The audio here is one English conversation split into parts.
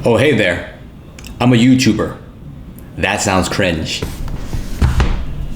Oh, hey there. I'm a YouTuber. That sounds cringe.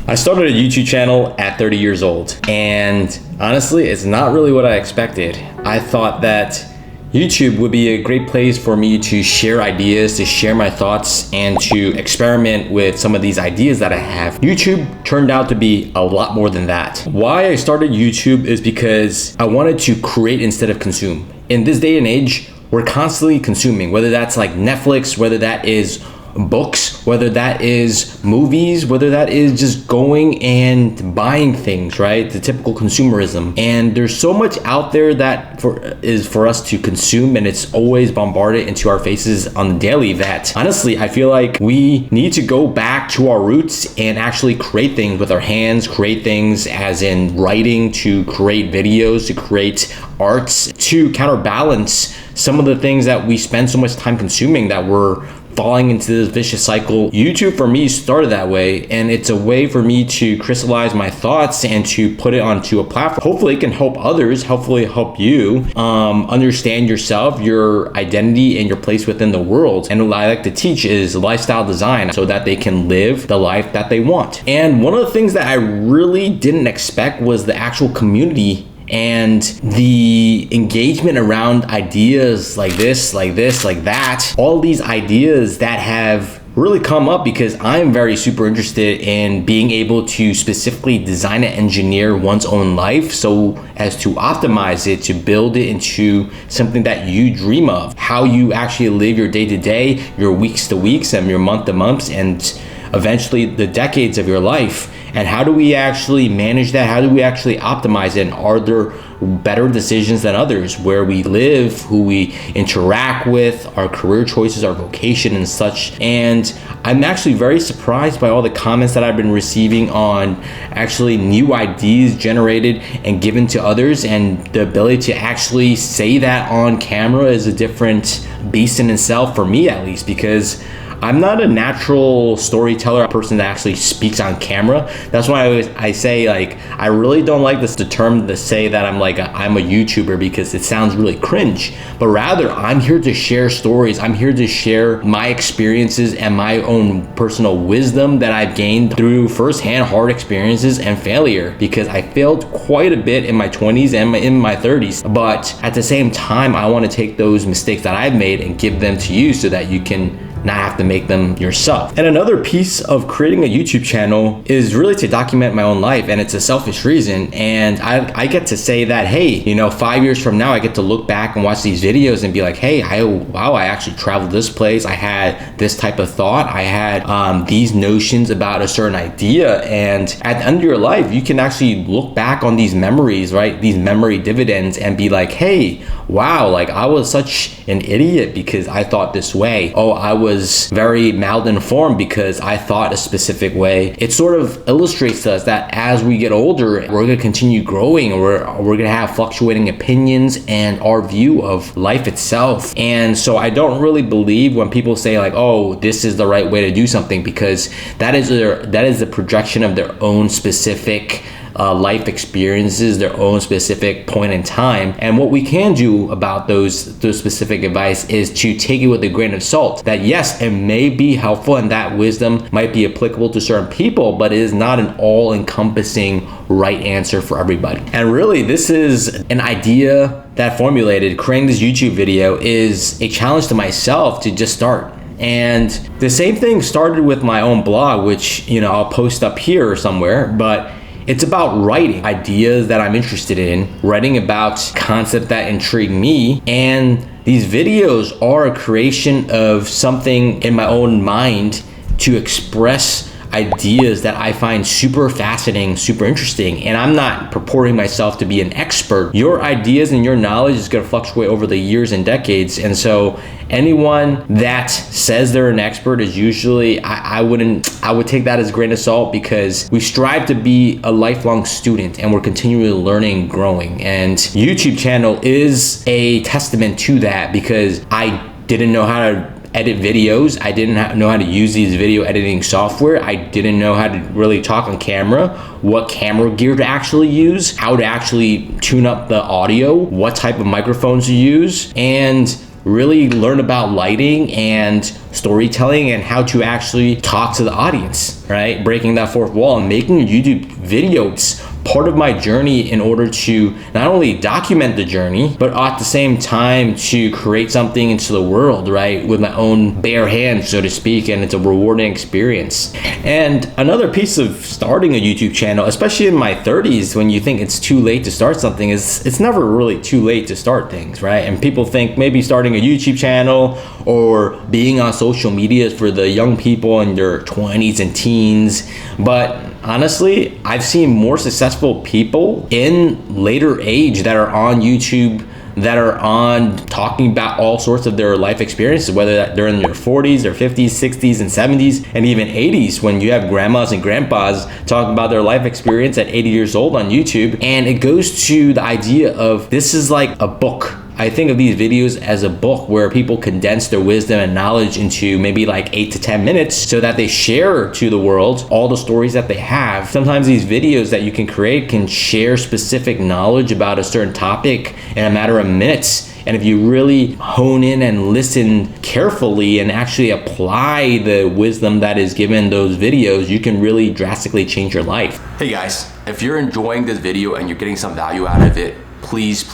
I started a YouTube channel at 30 years old, and honestly, it's not really what I expected. I thought that YouTube would be a great place for me to share ideas, to share my thoughts, and to experiment with some of these ideas that I have. YouTube turned out to be a lot more than that. Why I started YouTube is because I wanted to create instead of consume. In this day and age, we're constantly consuming, whether that's like Netflix, whether that is books, whether that is movies, whether that is just going and buying things, right? The typical consumerism. And there's so much out there that is for us to consume, and it's always bombarded into our faces on the daily that honestly, I feel like we need to go back to our roots and actually create things with our hands, create things as in writing, to create videos, to create arts, to counterbalance some of the things that we spend so much time consuming that we're falling into this vicious cycle. YouTube for me started that way, and it's a way for me to crystallize my thoughts and to put it onto a platform. Hopefully it can help others, hopefully help you understand yourself, your identity, and your place within the world. And what I like to teach is lifestyle design so that they can live the life that they want. And one of the things that I really didn't expect was the actual community and the engagement around ideas like this, like that. All these ideas that have really come up because I'm very super interested in being able to specifically design and engineer one's own life so as to optimize it, to build it into something that you dream of. How you actually live your day to day, your weeks to weeks, and your month to months, and eventually the decades of your life. And how do we actually manage that? How do we actually optimize it? And are there better decisions than others? Where we live, who we interact with, our career choices, our vocation and such. And I'm actually very surprised by all the comments that I've been receiving on actually new ideas generated and given to others. And the ability to actually say that on camera is a different beast in itself, for me at least, because I'm not a natural storyteller, a person that actually speaks on camera. That's why I say, like, I really don't like the term to say that I'm a YouTuber, because it sounds really cringe. But rather, I'm here to share stories. I'm here to share my experiences and my own personal wisdom that I've gained through firsthand hard experiences and failure, because I failed quite a bit in my 20s and in my 30s. But at the same time, I want to take those mistakes that I've made and give them to you so that you can not have to make them yourself. And another piece of creating a YouTube channel is really to document my own life, and it's a selfish reason. And I get to say that, hey, 5 years from now, I get to look back and watch these videos and be like, hey, I actually traveled this place. I had this type of thought. I had these notions about a certain idea. And at the end of your life, you can actually look back on these memories, right? These memory dividends, and be like, hey, wow, like I was such an idiot because I thought this way. Oh, I was very malinformed because I thought a specific way. It sort of illustrates to us that as we get older, we're going to continue growing. We're going to have fluctuating opinions and our view of life itself. And so I don't really believe when people say like, oh, this is the right way to do something, because that is the projection of their own specific life experiences, their own specific point in time. And what we can do about those specific advice is to take it with a grain of salt. That yes, it may be helpful and that wisdom might be applicable to certain people, but it is not an all-encompassing right answer for everybody. And really, this is an idea that formulated. Creating this YouTube video is a challenge to myself to just start. And the same thing started with my own blog, which I'll post up here or somewhere, but it's about writing ideas that I'm interested in, writing about concepts that intrigue me. And these videos are a creation of something in my own mind to express ideas that I find super fascinating, super interesting. And I'm not purporting myself to be an expert. Your ideas and your knowledge is going to fluctuate over the years and decades. And so anyone that says they're an expert is usually, I would take that as a grain of salt, because we strive to be a lifelong student and we're continually learning and growing. And YouTube channel is a testament to that, because I didn't know how to edit videos. I didn't know how to use these video editing software. I didn't know how to really talk on camera, what camera gear to actually use, how to actually tune up the audio, what type of microphones to use. And really learn about lighting and storytelling and how to actually talk to the audience, right? Breaking that fourth wall and making YouTube videos part of my journey in order to not only document the journey, but at the same time to create something into the world, right? With my own bare hands, so to speak, and it's a rewarding experience. And another piece of starting a YouTube channel, especially in my 30s, when you think it's too late to start something, is it's never really too late to start things, right? And people think maybe starting a YouTube channel or being on social media for the young people in their 20s and teens, but honestly, I've seen more successful people in later age that are on YouTube, that are on talking about all sorts of their life experiences, whether that they're in their 40s or 50s, 60s, and 70s, and even 80s, when you have grandmas and grandpas talking about their life experience at 80 years old on YouTube. And it goes to the idea of this is like a book. I think of these videos as a book where people condense their wisdom and knowledge into maybe like 8 to 10 minutes so that they share to the world all the stories that they have. Sometimes these videos that you can create can share specific knowledge about a certain topic in a matter of minutes. And if you really hone in and listen carefully and actually apply the wisdom that is given in those videos, you can really drastically change your life. Hey guys, if you're enjoying this video and you're getting some value out of it, please,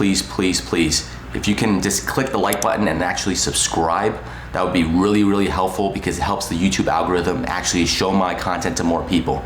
if you can just click the like button and actually subscribe, that would be really helpful, because it helps the YouTube algorithm actually show my content to more people.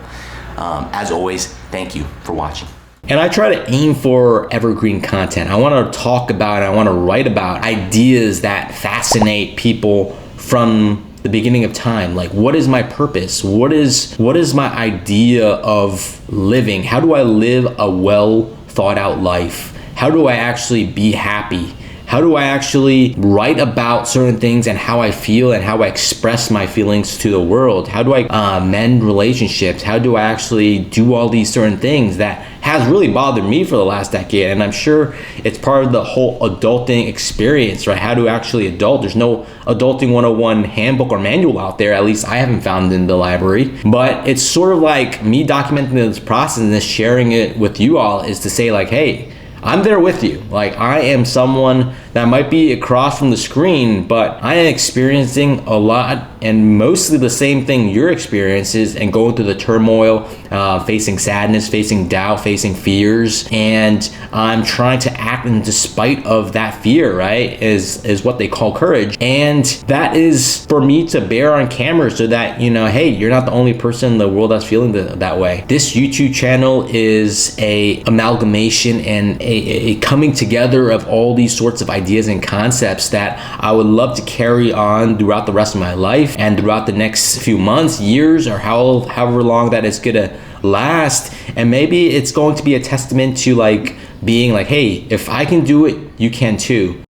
As always, thank you for watching. And I try to aim for evergreen content. I want to talk about, I want to write about ideas that fascinate people from the beginning of time. Like, what is my purpose? What is my idea of living? How do I live a well thought out life? How do I actually be happy? How do I actually write about certain things and how I feel and how I express my feelings to the world? How do I mend relationships? How do I actually do all these certain things that has really bothered me for the last decade? And I'm sure it's part of the whole adulting experience, right? How to actually adult. There's no adulting 101 handbook or manual out there, at least I haven't found in the library. But it's sort of like me documenting this process and just sharing it with you all is to say like, hey, I'm there with you. Like, I am someone that might be across from the screen, but I am experiencing a lot and mostly the same thing your experiences, and going through the turmoil, facing sadness, facing doubt, facing fears, and I'm trying to act in despite of that fear, right? Is what they call courage. And that is for me to bear on camera so that, you know, hey, you're not the only person in the world that's feeling that way. This YouTube channel is a amalgamation and a coming together of all these sorts of ideas and concepts that I would love to carry on throughout the rest of my life and throughout the next few months, years, or however long that it's gonna last. And maybe it's going to be a testament to like being like, hey, if I can do it, you can too.